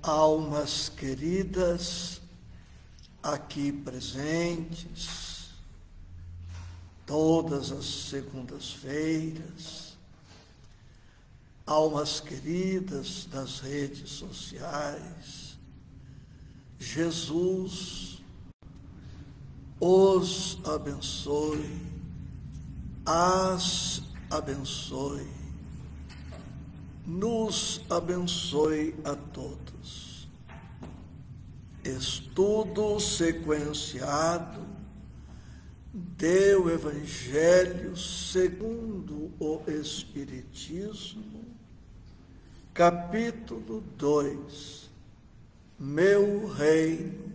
Almas queridas aqui presentes, todas as segundas-feiras, almas queridas das redes sociais, Jesus os abençoe, as abençoe, nos abençoe a todos. Estudo sequenciado do Evangelho segundo o Espiritismo, capítulo 2. Meu reino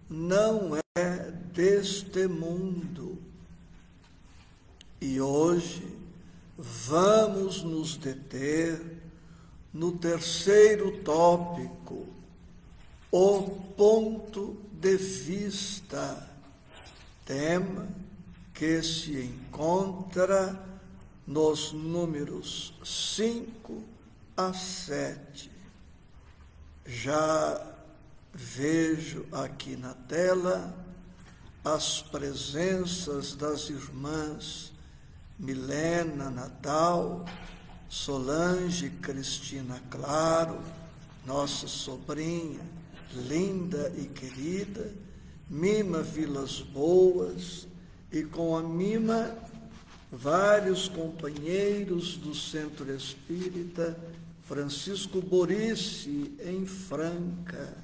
não é deste mundo. E hoje vamos nos deter no terceiro tópico, o ponto de vista, tema que se encontra nos números 5 a 7. Já vejo aqui na tela as presenças das irmãs Milena Natal, Solange Cristina Claro, nossa sobrinha linda e querida, Mima Vilas Boas, e com a Mima vários companheiros do Centro Espírita Francisco Borici, em Franca,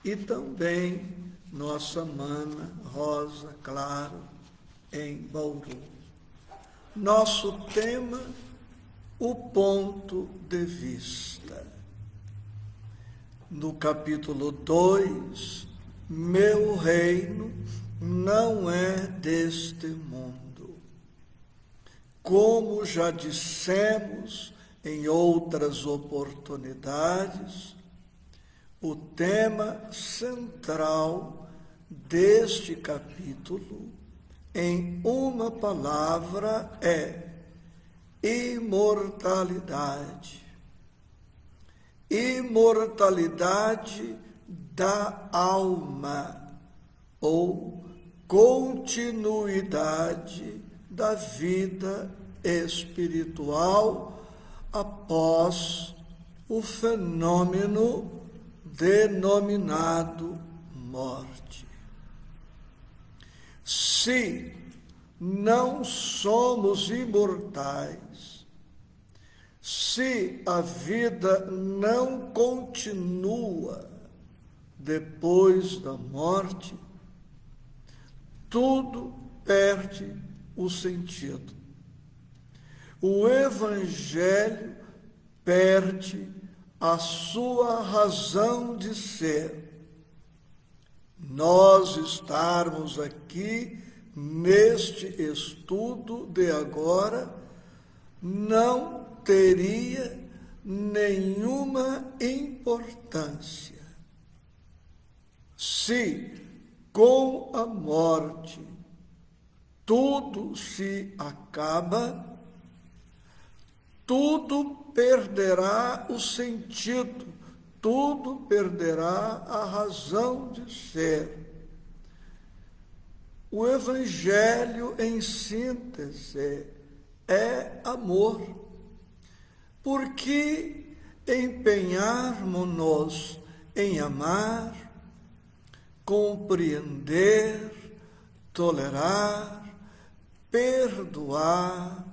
e também nossa mana Rosa Claro, em Bauru. Nosso tema, o ponto de vista. No capítulo 2, meu reino não é deste mundo. Como já dissemos em outras oportunidades, o tema central deste capítulo, em uma palavra, é imortalidade. Imortalidade da alma, ou continuidade da vida espiritual após o fenômeno denominado morte. Se não somos imortais, se a vida não continua depois da morte, tudo perde o sentido. O Evangelho perde a sua razão de ser. Nós estarmos aqui neste estudo de agora não teria nenhuma importância se com a morte tudo se acaba, tudo perderá o sentido, tudo perderá a razão de ser. O Evangelho, em síntese, é amor. Por que empenharmos-nos em amar, compreender, tolerar, perdoar,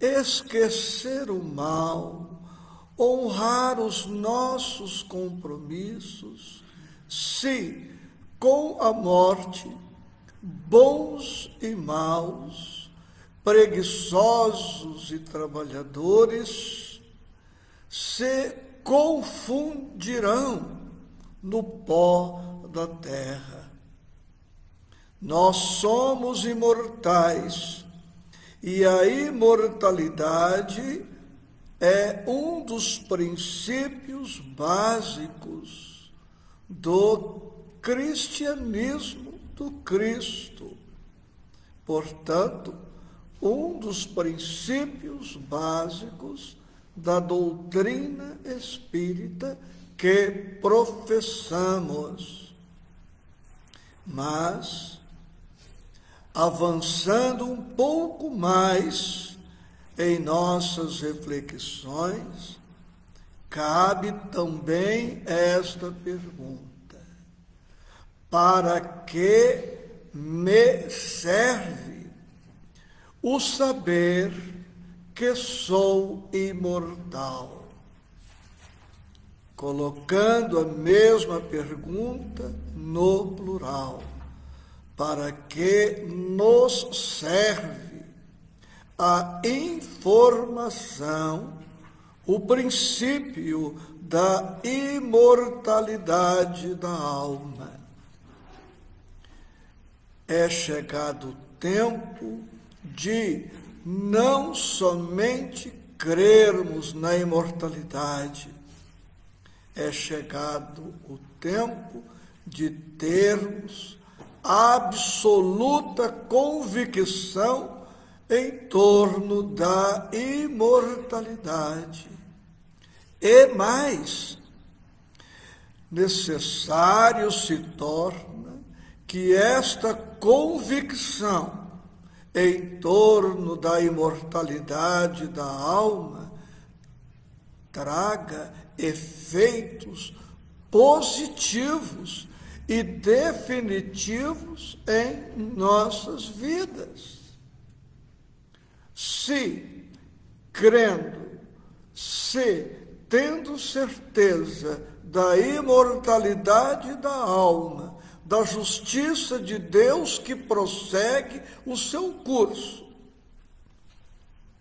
esquecer o mal, honrar os nossos compromissos, se com a morte, bons e maus, preguiçosos e trabalhadores, se confundirão no pó da terra? Nós somos imortais, e a imortalidade é um dos princípios básicos do cristianismo do Cristo. Portanto, um dos princípios básicos da doutrina espírita que professamos. Mas, avançando um pouco mais em nossas reflexões, cabe também esta pergunta: para que me serve o saber que sou imortal? Colocando a mesma pergunta no plural: para que nos serve a informação, o princípio da imortalidade da alma? É chegado o tempo de não somente crermos na imortalidade, é chegado o tempo de termos absoluta convicção em torno da imortalidade. E mais, necessário se torna que esta convicção em torno da imortalidade da alma traga efeitos positivos e definitivos em nossas vidas. Se, crendo, se tendo certeza da imortalidade da alma, da justiça de Deus que prossegue o seu curso,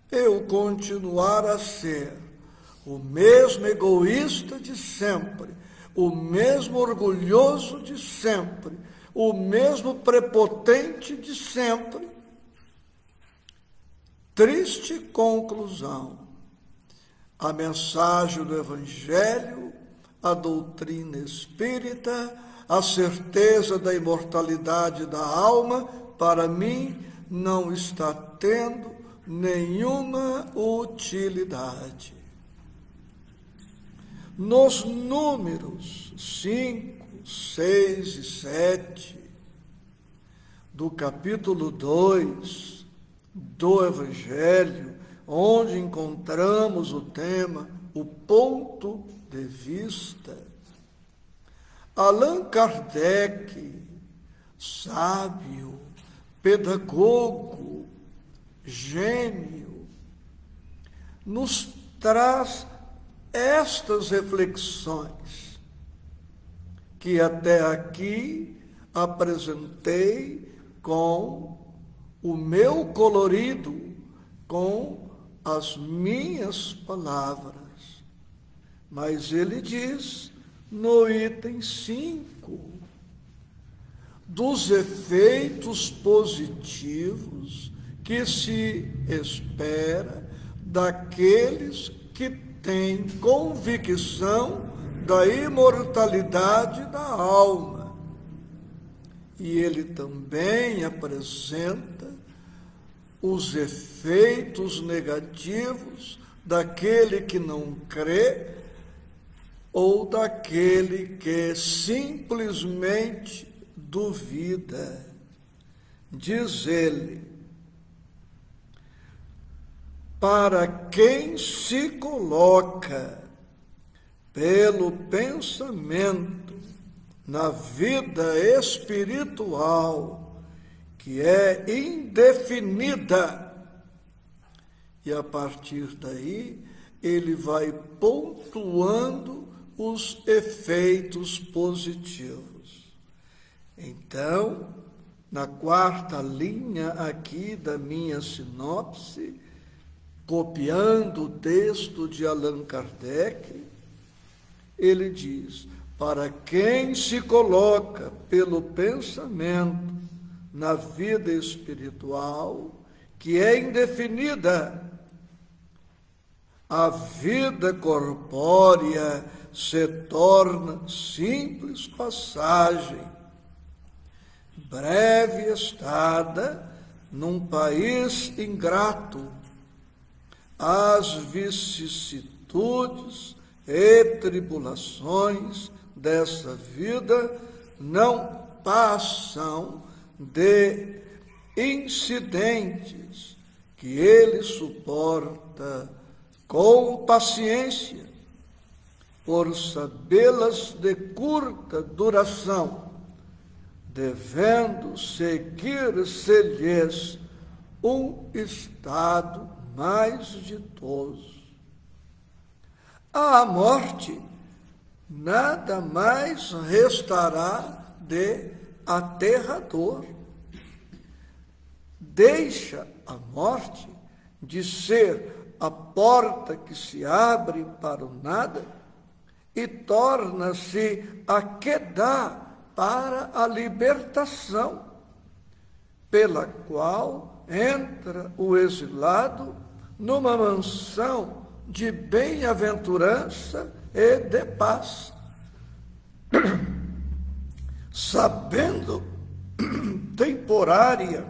eu continuar a ser o mesmo egoísta de sempre, o mesmo orgulhoso de sempre, o mesmo prepotente de sempre. Triste conclusão. A mensagem do Evangelho, a doutrina espírita, a certeza da imortalidade da alma, para mim, não está tendo nenhuma utilidade. Nos números 5, 6 e 7 do capítulo 2 do Evangelho, onde encontramos o tema, o ponto de vista, Allan Kardec, sábio, pedagogo, gênio, nos traz estas reflexões que até aqui apresentei com o meu colorido, com as minhas palavras. Mas ele diz no item 5 dos efeitos positivos que se espera daqueles que têm convicção da imortalidade da alma. E ele também apresenta os efeitos negativos daquele que não crê ou daquele que simplesmente duvida. Diz ele: para quem se coloca pelo pensamento na vida espiritual, que é indefinida, e a partir daí ele vai pontuando os efeitos positivos. Então, na quarta linha aqui da minha sinopse, copiando o texto de Allan Kardec, ele diz: para quem se coloca pelo pensamento na vida espiritual, que é indefinida, a vida corpórea se torna simples passagem, breve estada num país ingrato, as vicissitudes e tribulações dessa vida não passam de incidentes que ele suporta com paciência, por sabê-las de curta duração, devendo seguir-se-lhes um estado mais ditoso. À morte, nada mais restará de aterrador. Deixa a morte de ser a porta que se abre para o nada e torna-se a que dá para a libertação, pela qual entra o exilado numa mansão de bem-aventurança e de paz, sabendo temporária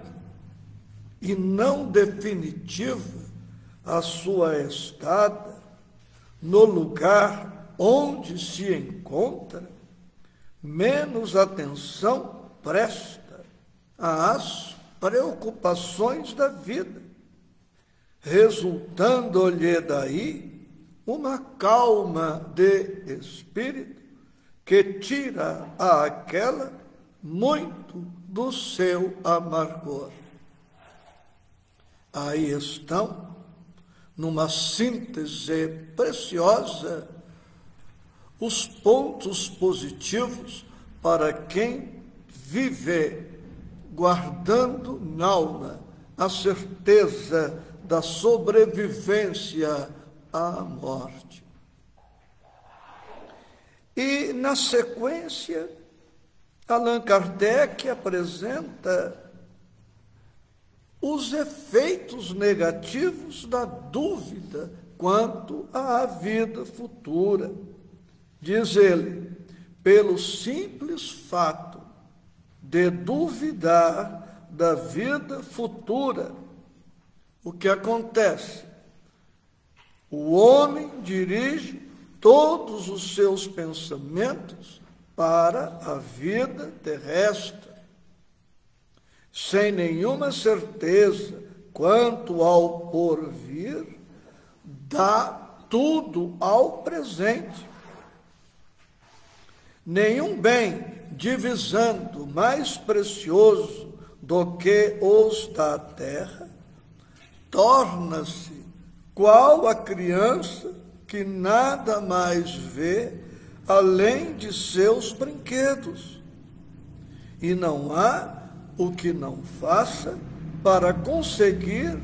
e não definitiva a sua estada no lugar onde se encontra, menos atenção presta às preocupações da vida, resultando-lhe daí uma calma de espírito que tira àquela muito do seu amargor. Aí estão, numa síntese preciosa, os pontos positivos para quem vive guardando na alma a certeza da sobrevivência à morte. E, na sequência, Allan Kardec apresenta os efeitos negativos da dúvida quanto à vida futura. Diz ele, pelo simples fato de duvidar da vida futura, o que acontece? O homem dirige todos os seus pensamentos para a vida terrestre, sem nenhuma certeza quanto ao porvir, dá tudo ao presente. Nenhum bem divisando mais precioso do que os da terra, torna-se qual a criança que nada mais vê além de seus brinquedos, e não há o que não faça para conseguir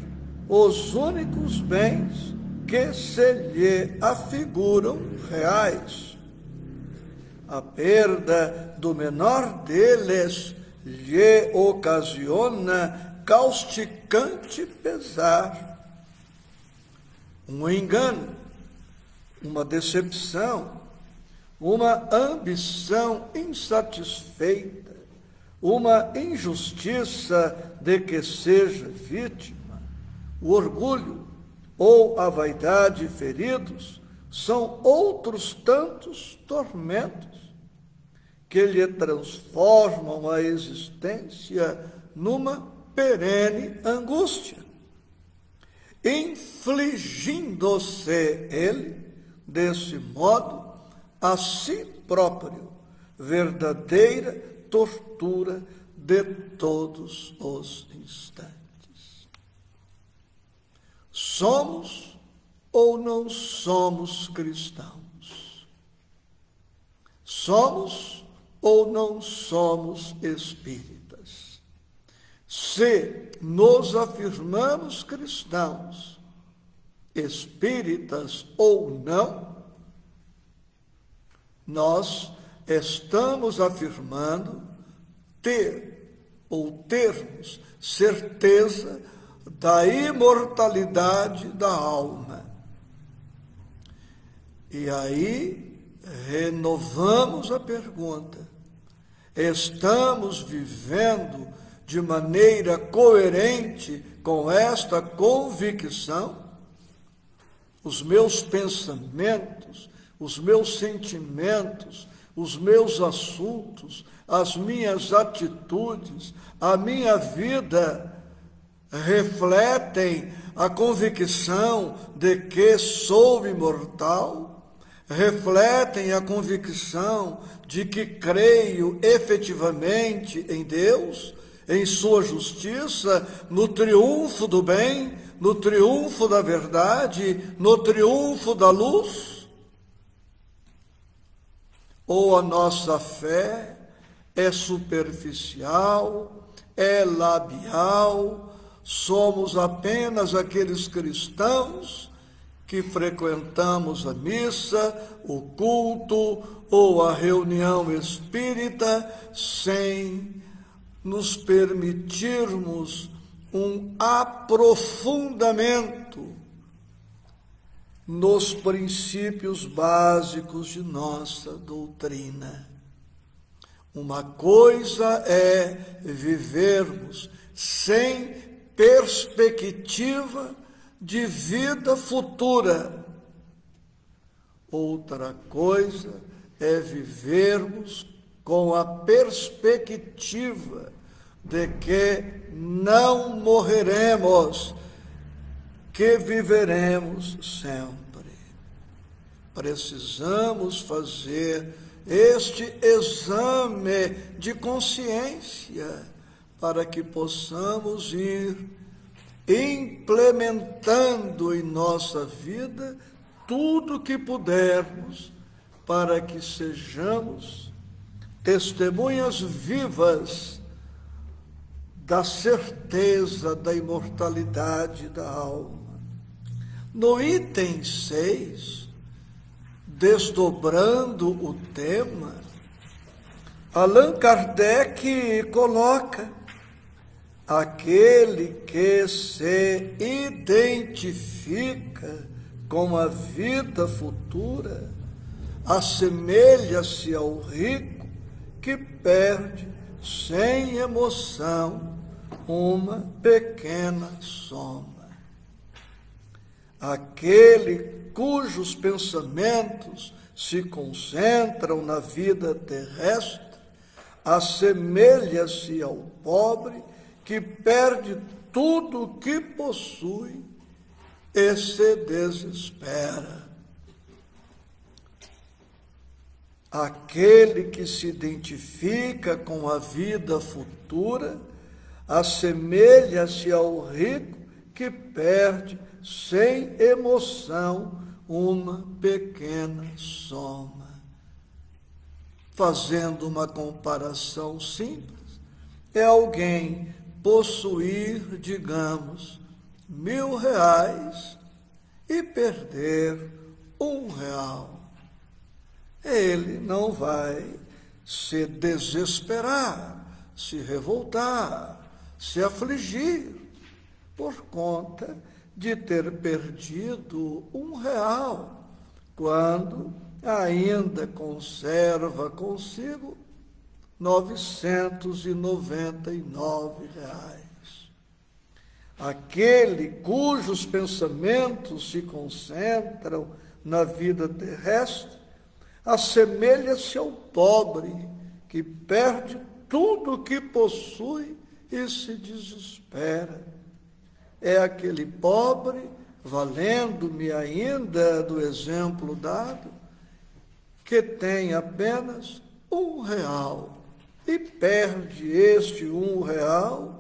os únicos bens que se lhe afiguram reais. A perda do menor deles lhe ocasiona causticante pesar. Um engano, uma decepção, uma ambição insatisfeita, uma injustiça de que seja vítima, o orgulho ou a vaidade feridos são outros tantos tormentos que lhe transformam a existência numa perene angústia, infligindo-se ele, desse modo, a si próprio, verdadeira tortura de todos os instantes. Somos ou não somos cristãos? Somos ou não somos espíritas? Se nos afirmamos cristãos, espíritas ou não, nós estamos afirmando termos certeza da imortalidade da alma. E aí renovamos a pergunta: estamos vivendo de maneira coerente com esta convicção? os meus pensamentos, os meus sentimentos, os meus assuntos, as minhas atitudes, a minha vida refletem a convicção de que sou imortal, refletem a convicção de que creio efetivamente em Deus, em sua justiça, no triunfo do bem, no triunfo da verdade, no triunfo da luz? Ou a nossa fé é superficial, é labial, somos apenas aqueles cristãos que frequentamos a missa, o culto ou a reunião espírita sem nos permitirmos um aprofundamento nos princípios básicos de nossa doutrina. Uma coisa é vivermos sem perspectiva de vida futura. Outra coisa é vivermos com a perspectiva de que não morreremos, que viveremos sempre. Precisamos fazer este exame de consciência para que possamos ir implementando em nossa vida tudo que pudermos para que sejamos testemunhas vivas da certeza da imortalidade da alma. No item 6, desdobrando o tema, Allan Kardec coloca: aquele que se identifica com a vida futura assemelha-se ao rico que perde sem emoção uma pequena soma. Aquele cujos pensamentos se concentram na vida terrestre assemelha-se ao pobre que perde tudo o que possui e se desespera. Aquele que se identifica com a vida futura assemelha-se ao rico que perde sem emoção uma pequena soma. Fazendo uma comparação simples, é alguém possuir, digamos, R$1.000 e perder R$1. Ele não vai se desesperar, se revoltar, se afligir por conta de ter perdido R$1, quando ainda conserva consigo R$999. Aquele cujos pensamentos se concentram na vida terrestre assemelha-se ao pobre que perde tudo o que possui e se desespera. É aquele pobre, valendo-me ainda do exemplo dado, que tem apenas R$1 e perde este R$1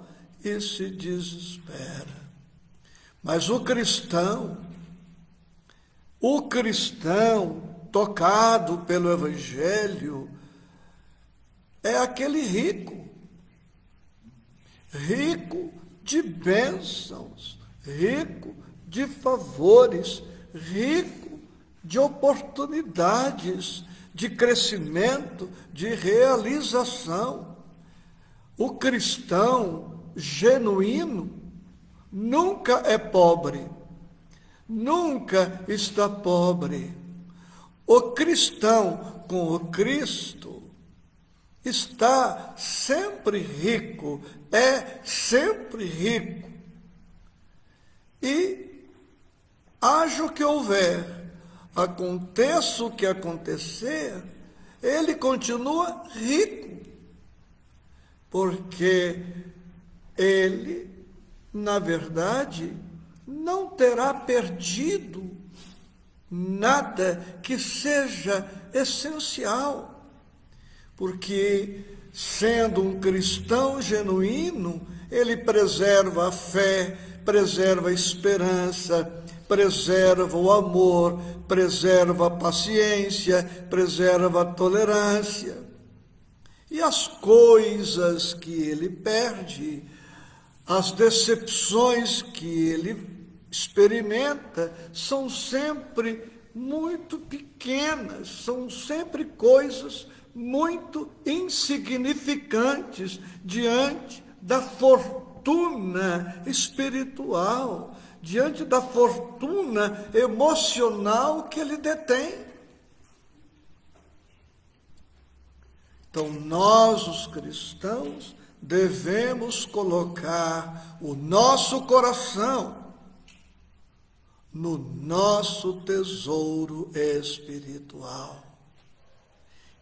e se desespera. Mas o cristão tocado pelo Evangelho, é aquele rico de bênçãos, rico de favores, rico de oportunidades, de crescimento, de realização. O cristão genuíno nunca é pobre, nunca está pobre. O cristão com o Cristo está sempre rico, é sempre rico. E haja o que houver, aconteça o que acontecer, ele continua rico, porque ele, na verdade, não terá perdido nada que seja essencial, porque, sendo um cristão genuíno, ele preserva a fé, preserva a esperança, preserva o amor, preserva a paciência, preserva a tolerância. E as coisas que ele perde, as decepções que ele experimenta, são sempre muito pequenas, são sempre coisas muito insignificantes diante da fortuna espiritual, diante da fortuna emocional que ele detém. Então, nós, os cristãos, devemos colocar o nosso coração no nosso tesouro espiritual,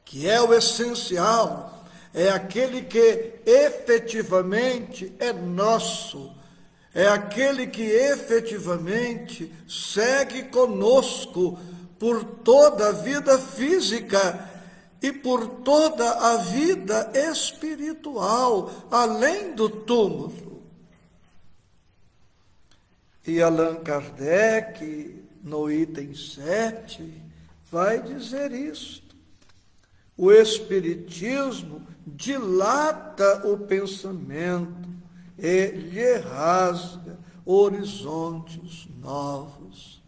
que é o essencial, é aquele que efetivamente é nosso, é aquele que efetivamente segue conosco por toda a vida física e por toda a vida espiritual, além do túmulo. E Allan Kardec, no item 7, vai dizer isto. O Espiritismo dilata o pensamento e lhe rasga horizontes novos.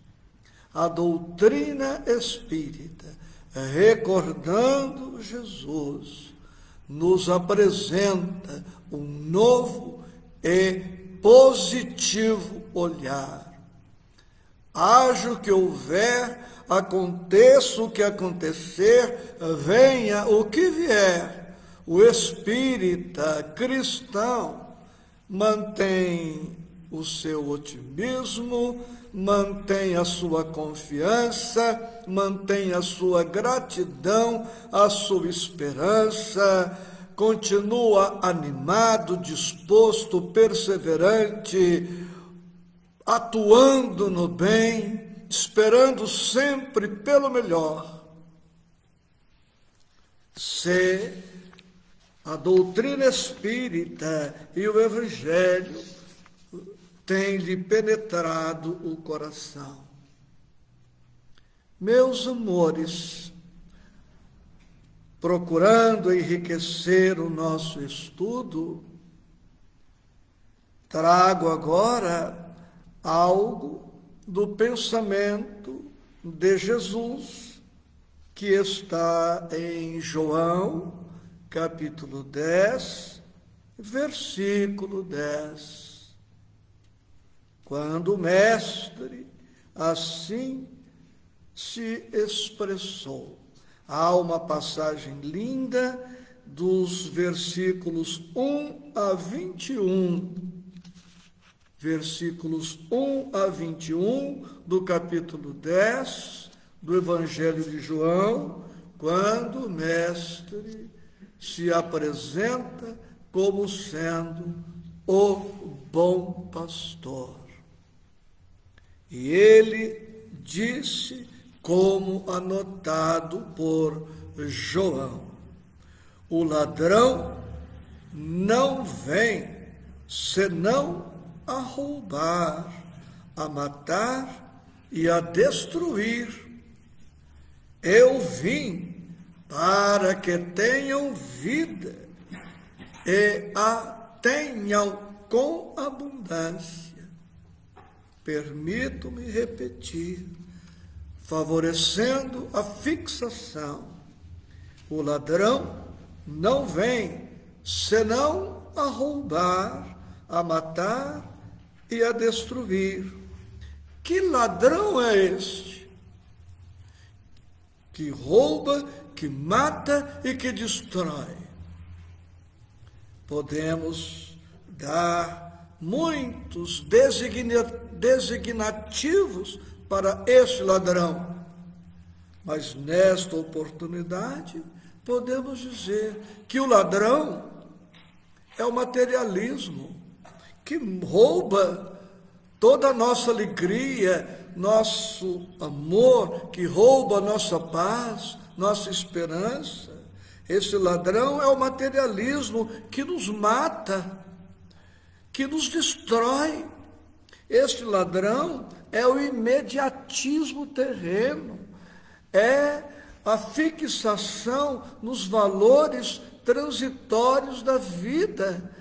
A doutrina espírita, recordando Jesus, nos apresenta um novo e positivo olhar. Haja o que houver, aconteça o que acontecer, venha o que vier, o espírita cristão mantém o seu otimismo, mantém a sua confiança, mantém a sua gratidão, a sua esperança, continua animado, disposto, perseverante, atuando no bem, esperando sempre pelo melhor. Se a doutrina espírita e o Evangelho têm-lhe penetrado o coração. Meus amores, procurando enriquecer o nosso estudo, trago agora algo do pensamento de Jesus, que está em João, capítulo 10, versículo 10. Quando o Mestre assim se expressou. Há uma passagem linda dos versículos 1 a 21. Versículos 1 a 21 do capítulo 10 do Evangelho de João, quando o Mestre se apresenta como sendo o bom pastor. E ele disse, como anotado por João: o ladrão não vem senão a roubar, a matar e a destruir. Eu vim para que tenham vida e a tenham com abundância. Permito-me repetir, favorecendo a fixação. O ladrão não vem senão a roubar, a matar e a destruir. Que ladrão é este? Que rouba, que mata e que destrói. Podemos dar muitos designativos para este ladrão. Mas nesta oportunidade, podemos dizer que o ladrão é o materialismo, que rouba toda a nossa alegria, nosso amor, que rouba a nossa paz, nossa esperança. Esse ladrão é o materialismo que nos mata, que nos destrói. Este ladrão é o imediatismo terreno, é a fixação nos valores transitórios da vida,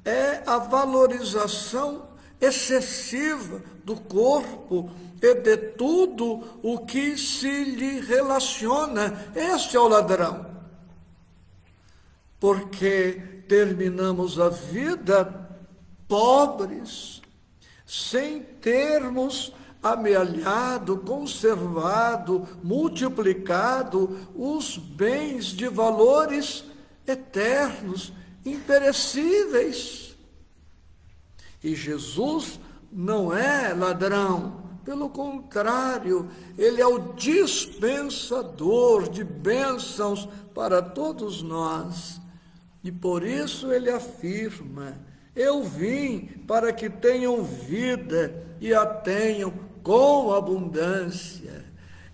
é a valorização excessiva do corpo e de tudo o que se lhe relaciona. Este é o ladrão. Porque terminamos a vida pobres, sem termos amealhado, conservado, multiplicado os bens de valores eternos, imperecíveis. E Jesus não é ladrão, pelo contrário, ele é o dispensador de bênçãos para todos nós. E por isso ele afirma: eu vim para que tenham vida e a tenham com abundância.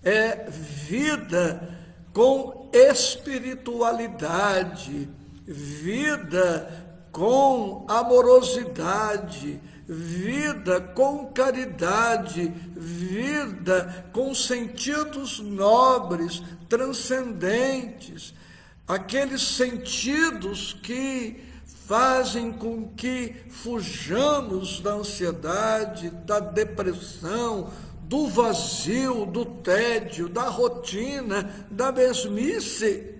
É vida com espiritualidade, vida com amorosidade, vida com caridade, vida com sentidos nobres, transcendentes, aqueles sentidos que fazem com que fujamos da ansiedade, da depressão, do vazio, do tédio, da rotina, da mesmice.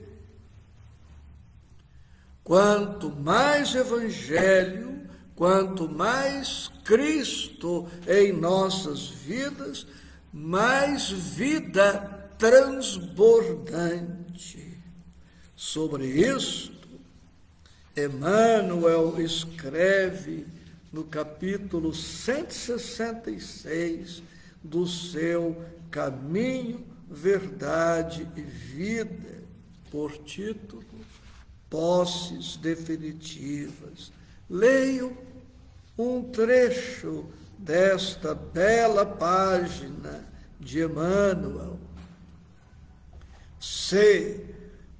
Quanto mais Evangelho, quanto mais Cristo em nossas vidas, mais vida transbordante. Sobre isso, Emmanuel escreve no capítulo 166 do seu Caminho, Verdade e Vida, por título Posses Definitivas. Leio um trecho desta bela página de Emmanuel. Se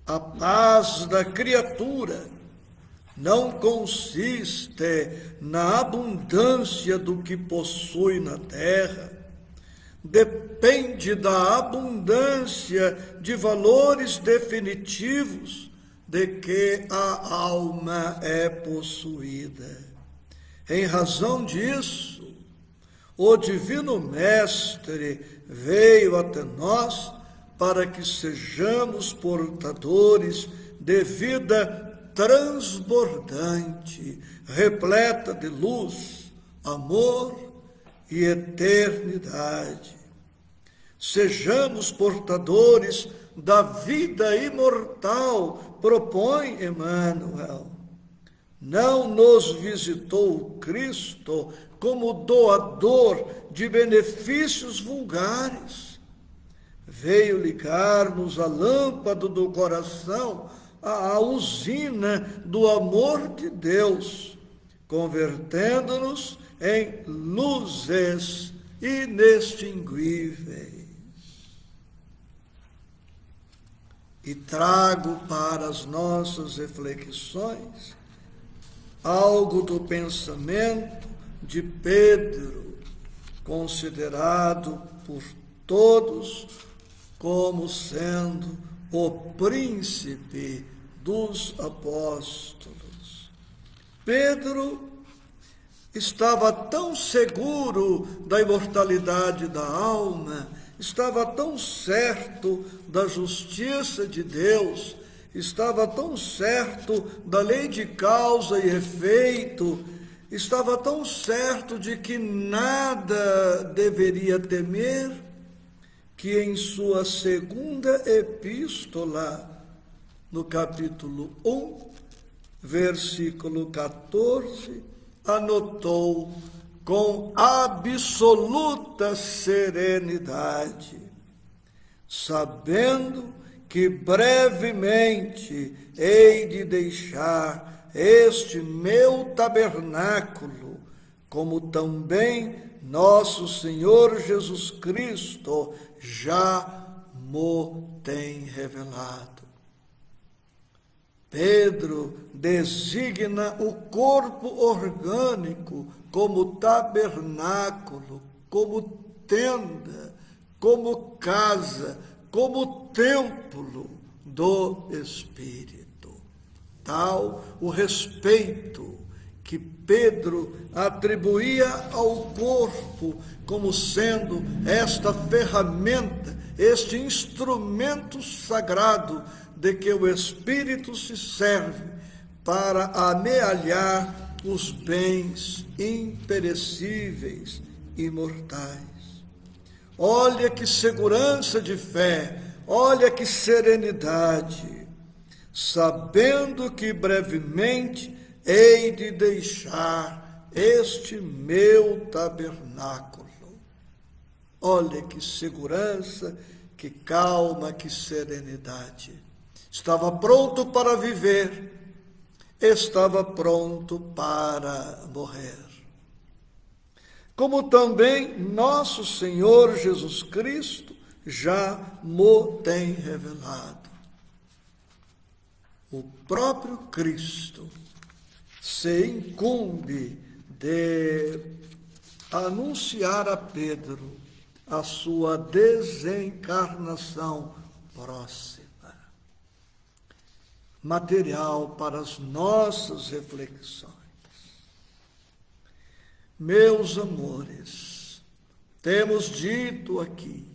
a paz da criatura não consiste na abundância do que possui na terra, depende da abundância de valores definitivos de que a alma é possuída. Em razão disso, o Divino Mestre veio até nós para que sejamos portadores de vida transbordante, repleta de luz, amor e eternidade. Sejamos portadores da vida imortal, propõe Emmanuel. Não nos visitou o Cristo como doador de benefícios vulgares. Veio ligar-nos a lâmpada do coração, a usina do amor de Deus, convertendo-nos em luzes inextinguíveis. E trago para as nossas reflexões algo do pensamento de Pedro, considerado por todos como sendo o príncipe dos apóstolos. Pedro estava tão seguro da imortalidade da alma, estava tão certo da justiça de Deus, estava tão certo da lei de causa e efeito, estava tão certo de que nada deveria temer, que em sua segunda epístola, no capítulo 1, versículo 14, anotou com absoluta serenidade, sabendo que brevemente hei de deixar este meu tabernáculo, como também nosso Senhor Jesus Cristo já mo tem revelado. Pedro designa o corpo orgânico como tabernáculo, como tenda, como casa, como templo do Espírito. Tal o respeito que Pedro atribuía ao corpo como sendo esta ferramenta, este instrumento sagrado de que o Espírito se serve para amealhar os bens imperecíveis e imortais. Olha que segurança de fé, olha que serenidade, sabendo que brevemente hei de deixar este meu tabernáculo. Olha que segurança, que calma, que serenidade. Estava pronto para viver, estava pronto para morrer. Como também nosso Senhor Jesus Cristo já mo tem revelado. O próprio Cristo se incumbe de anunciar a Pedro a sua desencarnação próxima. Material para as nossas reflexões. Meus amores, temos dito aqui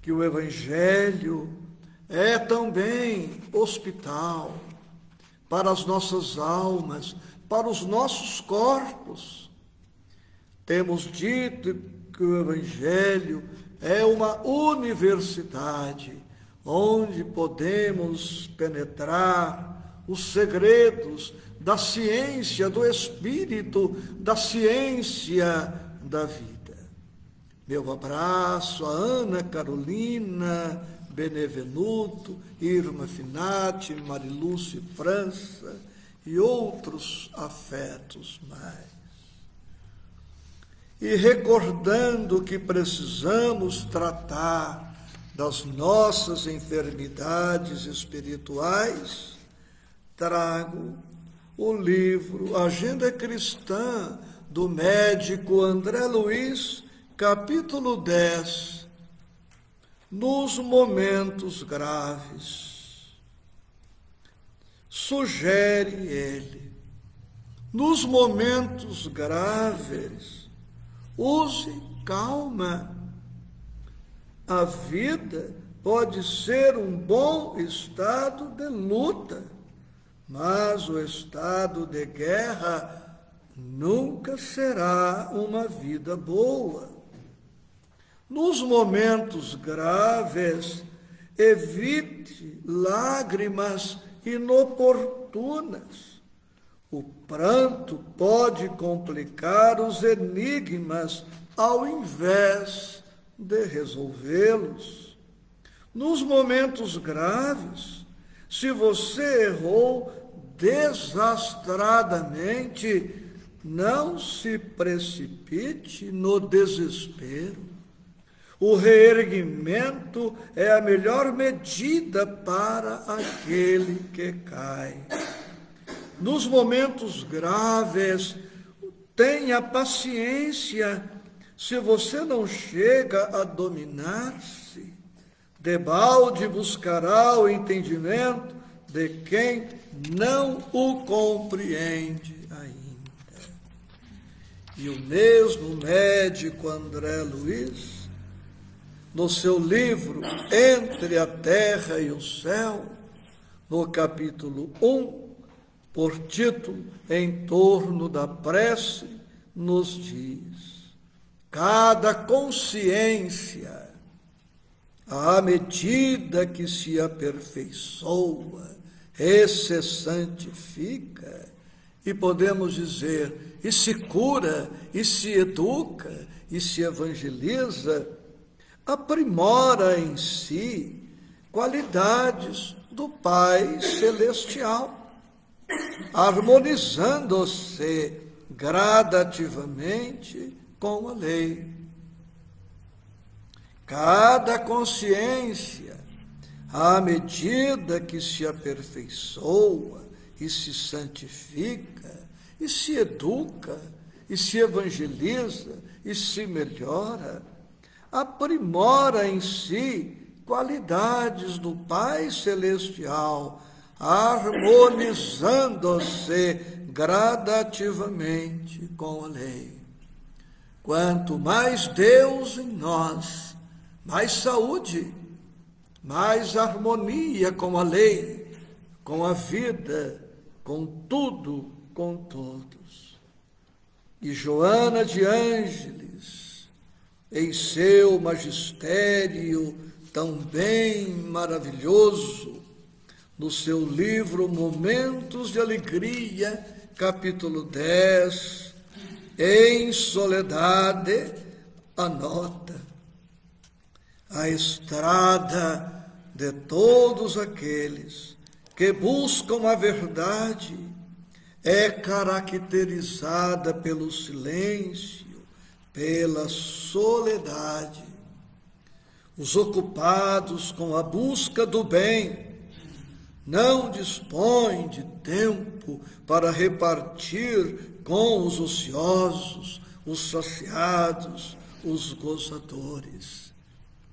que o Evangelho é também hospital para as nossas almas, para os nossos corpos. Temos dito que o Evangelho é uma universidade onde podemos penetrar os segredos da ciência do Espírito, da ciência da vida. Meu abraço a Ana Carolina Benevenuto, Irma Finati, Marilúcia França e outros afetos mais. E recordando que precisamos tratar das nossas enfermidades espirituais, trago o livro Agenda Cristã do médico André Luiz, capítulo 10, nos momentos graves. Sugere ele, nos momentos graves, use calma. A vida pode ser um bom estado de luta, mas o estado de guerra nunca será uma vida boa. Nos momentos graves, evite lágrimas inoportunas. O pranto pode complicar os enigmas ao invés de resolvê-los. Nos momentos graves, se você errou desastradamente, não se precipite no desespero. O reerguimento é a melhor medida para aquele que cai. Nos momentos graves, tenha paciência. Se você não chega a dominar-se, debalde buscará o entendimento de quem não o compreende ainda. E o mesmo médico André Luiz, no seu livro Entre a Terra e o Céu, no capítulo 1, por título Em torno da prece, nos diz: cada consciência, à medida que se aperfeiçoa e se santifica, E podemos dizer, e se cura, e se educa, e se evangeliza, aprimora em si qualidades do Pai Celestial, harmonizando-se gradativamente com a lei. Cada consciência, à medida que se aperfeiçoa e se santifica, e se educa, e se evangeliza, e se melhora, aprimora em si qualidades do Pai Celestial, harmonizando-se gradativamente com a lei. Quanto mais Deus em nós, mais saúde, mais harmonia com a lei, com a vida, com tudo, com todos. E Joana de Ângeles, em seu magistério tão bem maravilhoso, no seu livro Momentos de Alegria, capítulo 10, em soledade, anota: a estrada de todos aqueles que buscam a verdade é caracterizada pelo silêncio, pela soledade. Os ocupados com a busca do bem não dispõem de tempo para repartir com os ociosos, os saciados, os gozadores.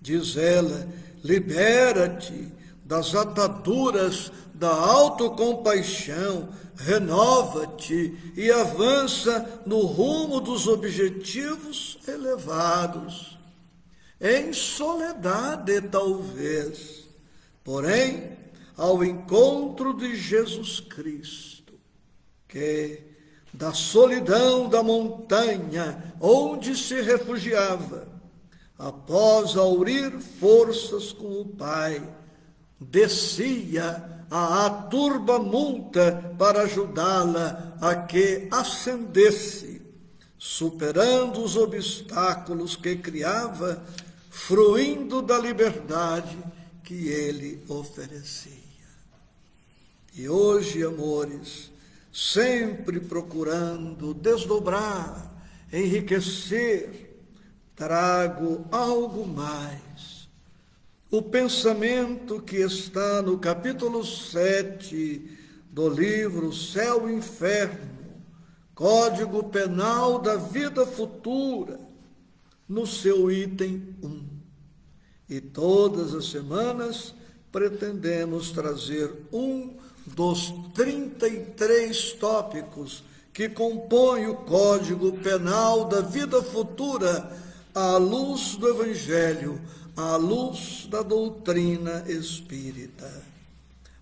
Diz ela: libera-te das ataduras da autocompaixão, renova-te e avança no rumo dos objetivos elevados. Em soledade, talvez, porém, ao encontro de Jesus Cristo, que da solidão da montanha onde se refugiava, após aurir forças com o Pai, descia a turba multa para ajudá-la a que ascendesse, superando os obstáculos que criava, fruindo da liberdade que ele oferecia. E hoje, amores, sempre procurando desdobrar, enriquecer, trago algo mais. O pensamento que está no capítulo 7 do livro Céu e Inferno, Código Penal da Vida Futura, no seu item 1. E todas as semanas pretendemos trazer um dos 33 tópicos que compõem o Código Penal da Vida Futura, à luz do Evangelho, à luz da doutrina espírita.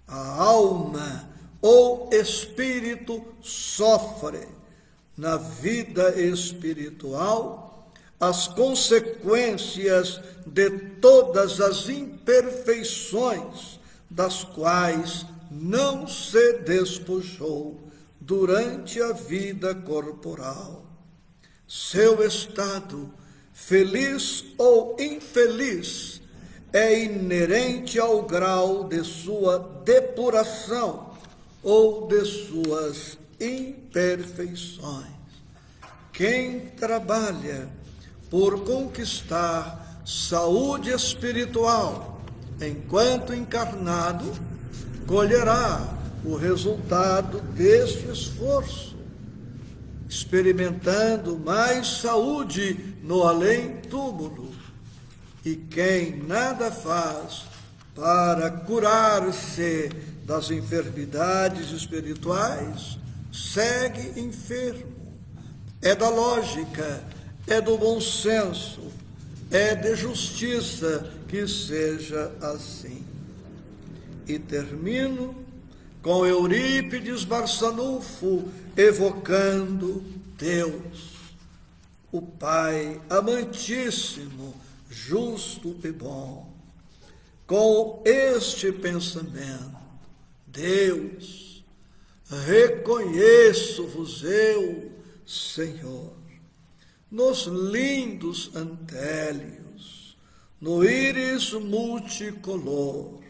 A alma ou espírito sofre na vida espiritual as consequências de todas as imperfeições das quais não se despojou durante a vida corporal. Seu estado, feliz ou infeliz, é inerente ao grau de sua depuração ou de suas imperfeições. Quem trabalha por conquistar saúde espiritual enquanto encarnado, colherá o resultado deste esforço, experimentando mais saúde no além-túmulo. E quem nada faz para curar-se das enfermidades espirituais, segue enfermo. É da lógica, é do bom senso, é de justiça que seja assim. E termino com Eurípides Barçanufo evocando Deus, o Pai amantíssimo, justo e bom. Com este pensamento: Deus, reconheço-vos eu, Senhor, nos lindos antélios, no íris multicolor,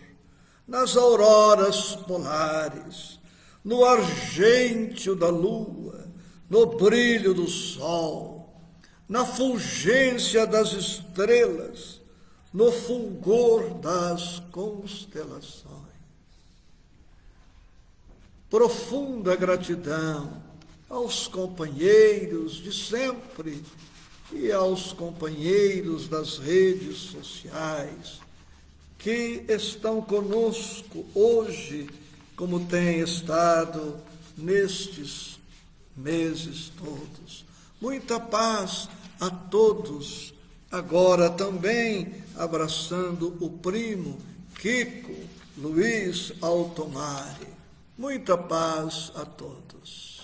nas auroras polares, no argêntio da lua, no brilho do sol, na fulgência das estrelas, no fulgor das constelações. Profunda gratidão aos companheiros de sempre e aos companheiros das redes sociais que estão conosco hoje, como têm estado nestes meses todos. Muita paz a todos, agora também abraçando o primo Kiko Luiz Altomare. Muita paz a todos.